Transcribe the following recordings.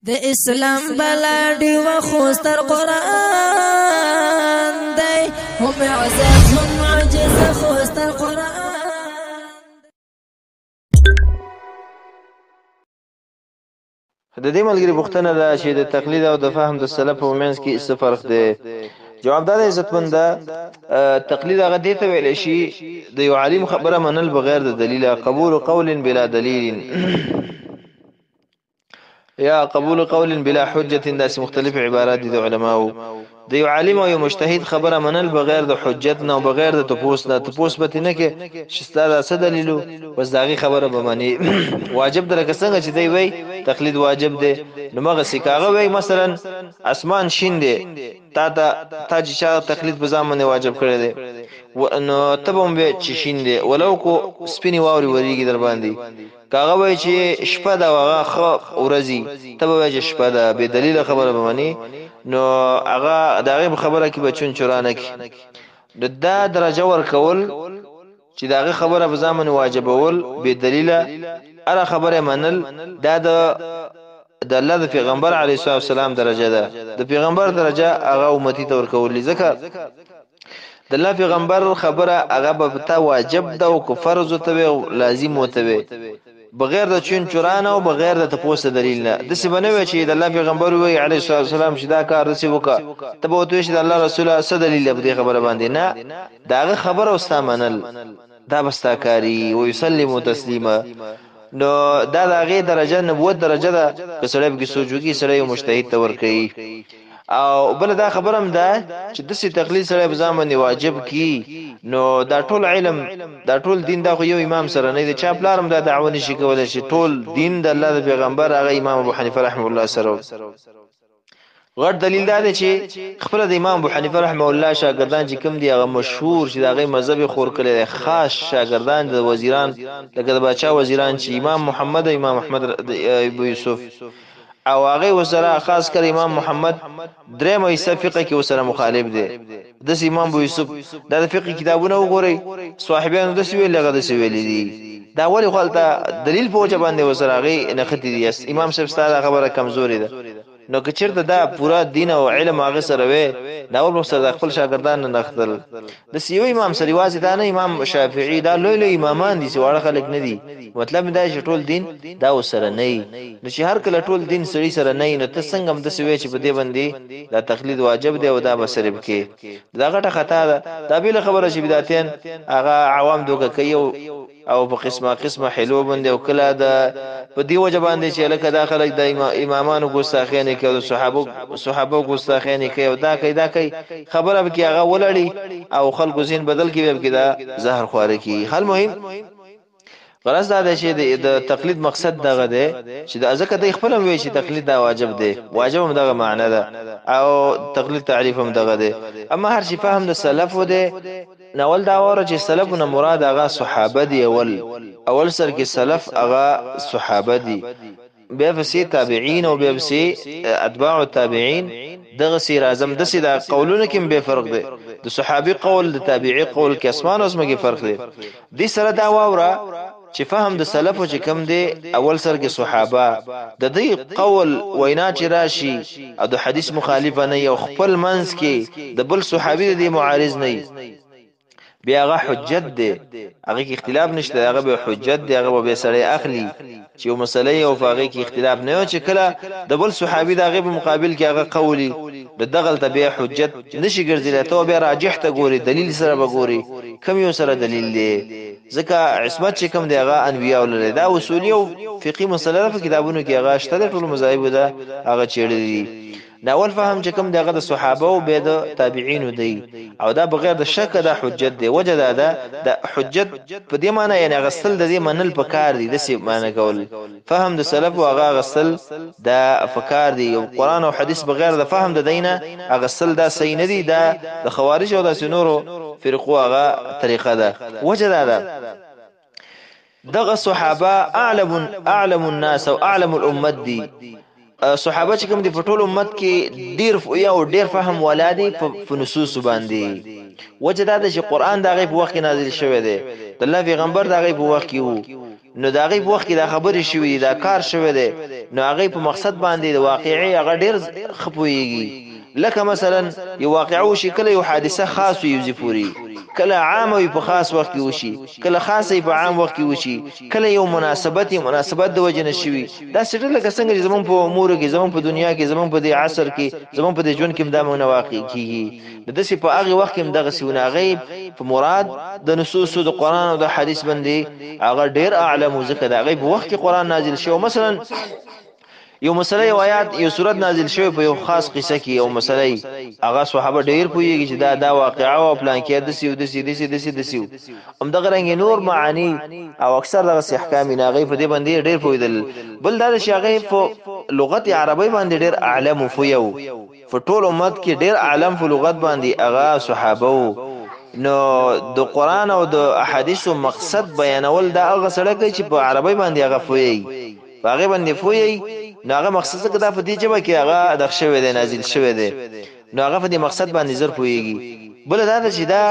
د اسلام بلادي و خوستر قرآن دی هم عزت هم معجزه خوستر قرآن. د دې ملګری پوښتنه ده چې د تقلید او د فهم د سلف په منځ کې څه فرق دی. جواب دا دی عزتمند ده، تقلید هغه دې ته ویل شي د یو عالم خبره منل بغیر د دلیل، قبول قول بلا دلیل یا قبول قول بلا حجه. داسې مختلف عبارات دي د علماو. د یو عالم او یو مجتهد خبره منل بغیر د حجت نه او بغیر د تپوس نه، تپوس به نه کې چې ستاسو څه دلیلو بس داغي خبره به معنی واجب درکه څنګه چې دی وای تقلید واجب دی. نو مغه سکاغه وای مثلا اسمان شین دی، تا چې چا تقلید په ځامن واجب کړی دی نو تبم به چې شین دی ولو کو سپینی واوري وریږي در باندې. کاغه وای چې شپه دا واغه خو ورځي تبه وای چې شپه دا به دلیل خبره به معنی نو هغه داغه خبره کې بچون چرانه کې دا درجه ور کول چې داغه خبره په ځامن واجبول به دلیل اره خبره منل دا د الله د پیغمبر علیه السلام درجه ده. د پیغمبر درجه هغه امتی ته ورکول ځکه د الله پیغمبر خبره هغه به تا واجب ده او فرض ته لازم وته بغیر د چون چرانه او بغیر د تپوس دلیل نه. د څه بنوي چې د الله پیغمبر وی علیه السلام چې دا کار رسي وکړه ته به وته چې د الله رسول الله صلی الله علیه خبره باندې نه داغه خبره واستامنل دا بستاکاری او یسلم تسلیما. نو دا دغه درجه نبوت درجه ده که سړی به سوچوږي سړی مجتهد تور کوي. او بل دا خبرم ده چې د سې تقلید سره به ځامن واجب کی نو دا ټول علم دا ټول دین دا خو یو امام سره نه دی چا پلارم دا دعوه نشي کولای شي ټول دین د الله د پیغمبر هغه امام ابو حنیفه رحمه الله سره. غړ دلیل دا دی چې خپل د امام ابو حنیفه رحمه الله شاګردان چې کوم دی هغه مشهور چې دغه مذهب خور کړي خاص شاګردان د وزیران لکه د بادشاہ وزیران چې امام محمد امام احمد ابو یوسف او هغه وسره خاص کر امام محمد درې مې فقہ کې وسره مخالف دي. د امام ابو یوسف د فقہ کتابونه وګورئ صاحبانو د سویل لغه د سویل دي دا ولی خپلته دلیل په وجه باندې وسره هغه نختی دي. امام صاحب ستاره خبره کمزوري ده نو که چیرته دا پورا دین او علم هغه سره وي دا ول مستر خپل شاګردان نه نختل د سیو امام سره واځي دا نه امام شافعي دا لوی لوی امامان دي چې واړه خلک نه دي. مطلب دا چې ټول دین دا وسره نه نو چې هر کله ټول دین سړي سره نه نو ته څنګه هم د سوي چې په دې باندې دا تقلید واجب دی او دا بسرب کې دا غټه خطا ده. دا بیل خبره چې بدعتین هغه عوام دوکه کوي او په قسمه حلو باندې او کله دا په دی وجه باندې چې لکه داخله د امامانو ګستاخیانه کوي او صحابه ګستاخیانه کوي او دا کوي خبره به کې هغه ولړي او خلکو زین بدل کې به کې دا زهر خواره کی. حل مهم غرض دا دی چې د تقلید مقصد دغه دی چې د ازکه د خپل وی چې تقلید دا واجب دی واجب هم دغه معنی ده او تقلید تعریف هم دغه دی. اما هر شي فهم د سلف و دی نول دا وره چې سلفونه مراد هغه صحابه دی اول سر کې سلف هغه صحابه دی بیا فسی تابعین او بیا فسی اتباع التابعین دغه سیر اعظم د سید قولونه کې به فرق دی. د صحابي قول د تابعی قول کې اسمان او اسمه کې فرق دی. د سره دا وره چې فهم د سلف چې کم دی اول سر کې صحابه د دې قول وینا چې راشي او د حدیث مخالفه نه یو خپل منځ کې د بل صحابي د معارض نه بیا هغه حجت دی هغه کې اختلاف نشته هغه به حجت دی هغه به سره اخلي چې یو مسله او هغه کې اختلاف نه و چې کله د بل صحابي د هغه په مقابل کې هغه قولي د دغل تبع حجت نشي ګرځیدل ته به راجح ته ګوري دلیل سره به ګوري کم یو سره دلیل دی ځکه عصمت چې کم دی هغه انبیاء ولله دا اصولي او فقهي مسله په کتابونو کې هغه شته ټول مذاهب ده هغه چیرې دا اول فهم چې کوم دغه د صحابه او به د تابعین دی او دا بغیر د شک د حجت دی وجه دا د حجت په دې معنی یعنی غسل د دې منل پکار دی د څه معنی کول فهم د سلف او هغه غسل د افکار دی او قران او حدیث بغیر د فهم د دینه غسل دا صحیح نه دی دا د خوارج او د سنورو فرقو هغه طریقه ده. وجه دا دغه صحابه اعلم الناس او اعلم الامه دی صحابه چې کوم د ټول امت کې ډیر فهم ولادي په نصوص باندې وجه دا چې قران دغه په وخت نازل شوی دی د الله پیغمبر دغه په وخت کې وو نو دا غي په وخت کې دا خبرې شوې دا کار شوی دی نو هغه په مقصد باندې د واقعي هغه ډیر خپويږي لکه مثلا یو واقعو شي کله یو حادثه خاص وي زفوري کله عام وي په خاص وخت کې وشي کله خاص وي په عام وخت کې وشي کله یو مناسبت د وجنه شوي دا څه لکه څنګه زمون په امور کې زمون په دنیا کې زمون په دې عصر کې زمون په دې ژوند کې دا مونږ واقع کیږي د دې په هغه وخت کې دغه سونه غیب په مراد د نصوص د قران او د حدیث باندې هغه ډیر اعلم ذکر دا غیب وخت کې قران نازل شو مثلا یو مسله یو آیات یو سورت نازل شوی په یو خاص قصه کې یو مسله هغه صحابه ډیر پوهیږي چې دا واقعا او پلان کې د سیو هم دغه رنګ نور معانی او اکثر دغه احکام ناغي په دې باندې ډیر پوهیدل بل دا چې هغه په لغت عربی باندې ډیر اعلم فیو په ټول امت کې ډیر عالم په لغت باندې هغه صحابه نو د قران او د احادیث مقصد بیانول دا هغه سره کوي چې په عربی باندې هغه فوي هغه باندې فوي نو هغه مقصد څه دا په دې جبه کې هغه د شوی دی نازل شوی دی نو هغه په دې مقصد باندې زر پويږي بل دا چې دا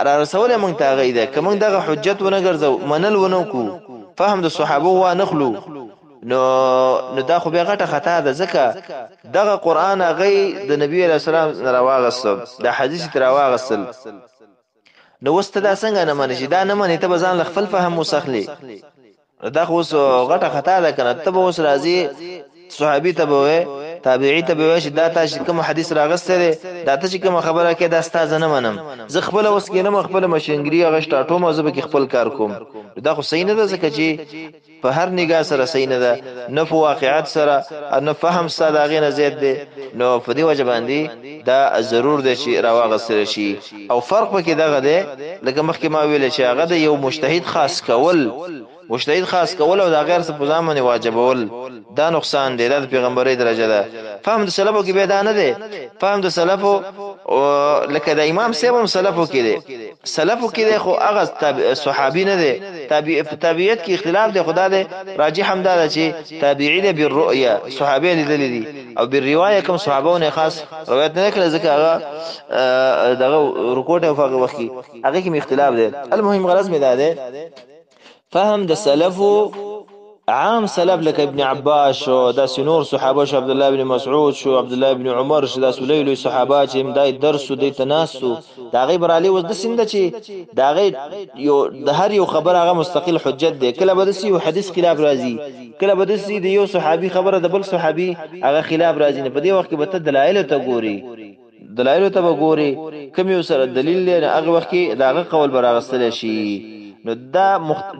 را رسول مونږ ته غیده کوم دغه حجت ونه ګرځو منل ونه کو فهم د صحابه و نخلو نو دا خو به غټه خطا ده ځکه دغه قران هغه د نبی علیہ السلام راواغسل د حدیث راواغسل نو واست دا څنګه نه منشي دا نه منې ته بزان خپل فهم وسخلي دا خو غټه خطا ده کنه ته به اوس راځي صحابي ته به تابعي ته به چې دا تاسو کوم حدیث راغسته دا ته چې کوم خبره کې دا استاد نه منم زه خپل اوس کې نه خپل مشنګري غشټاټو مزه به خپل کار کوم دا خو صحیح نه ده ځکه چې په هر نگاه سره صحیح نه ده نه په واقعیت سره نه فهم ساده غینه زیات ده نو په دې وجه باندې دا ضرور ده چې راوغسل شي او فرق پکې دغه ده لکه مخکې ما ویل چې هغه د یو مجتهد خاص کول او دا غیر څه په ځامن واجبول دا نقصان دی د پیغمبري درجه ده فهم د سلفو کې به دا نه دی فهم د سلفو لکه د امام سیبم سلفو کې دی خو هغه صحابي نه دی تابعیت کې اختلاف دی خدا دی راجح هم دا چې تابعی دی بالرؤیا صحابي لیدل دي او بالروايه کوم صحابونه خاص روایت نه کړل ځکه هغه دغه رکوټ او فقه وخت هغه کې اختلاف دی المهم غرض مې دا دی فهم د سلفو عام سلف لك ابن عباس شو دا سنور صحابه شو عبد الله بن مسعود شو عبد الله بن عمر شو دا سلیل صحابه چې امدای درس او د تناسو دا غیبر علی وز د سند چې دا غي یو د هر یو خبر هغه مستقل حجت دی کله بدسي او حدیث خلاف راځي کله بدسي د یو صحابي خبره د بل صحابي هغه خلاف راځي نه په دې وخت کې به دلایل ته ګوري کوم یو سره دلیل نه هغه وخت کې داغه قول براغستل شي نو دا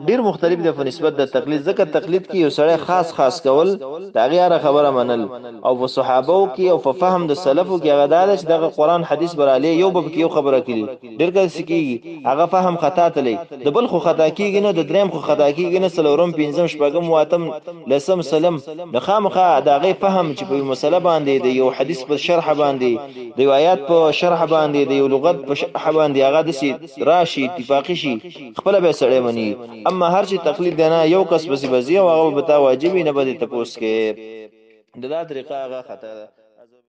ډیر مختلف دی په نسبت د تقلید ځکه تقلید کې یو سره خاص کول دا غیره خبره منل او په صحابه کې او په فهم د سلفو کې هغه دا چې دغه قران حدیث براله یو به کې یو خبره کړي ډیر کله سکیږي هغه فهم خطا تلی د بل خو خطا کیږي نه د دریم خو خطا کیږي نه سلورم پنځم شپږم واتم لسم سلم د خامخه دا غي فهم چې په مسله باندې د یو حدیث په شرح باندې د آیات په شرح باندې د یو لغت په شرح باندې هغه د راشي اتفاقی شي خپل سړی مني اما هر چی تقلید نه یو کس بسی بزی او هغه به تا واجبې نه بده تپوس کې دا طریقه هغه خطا ده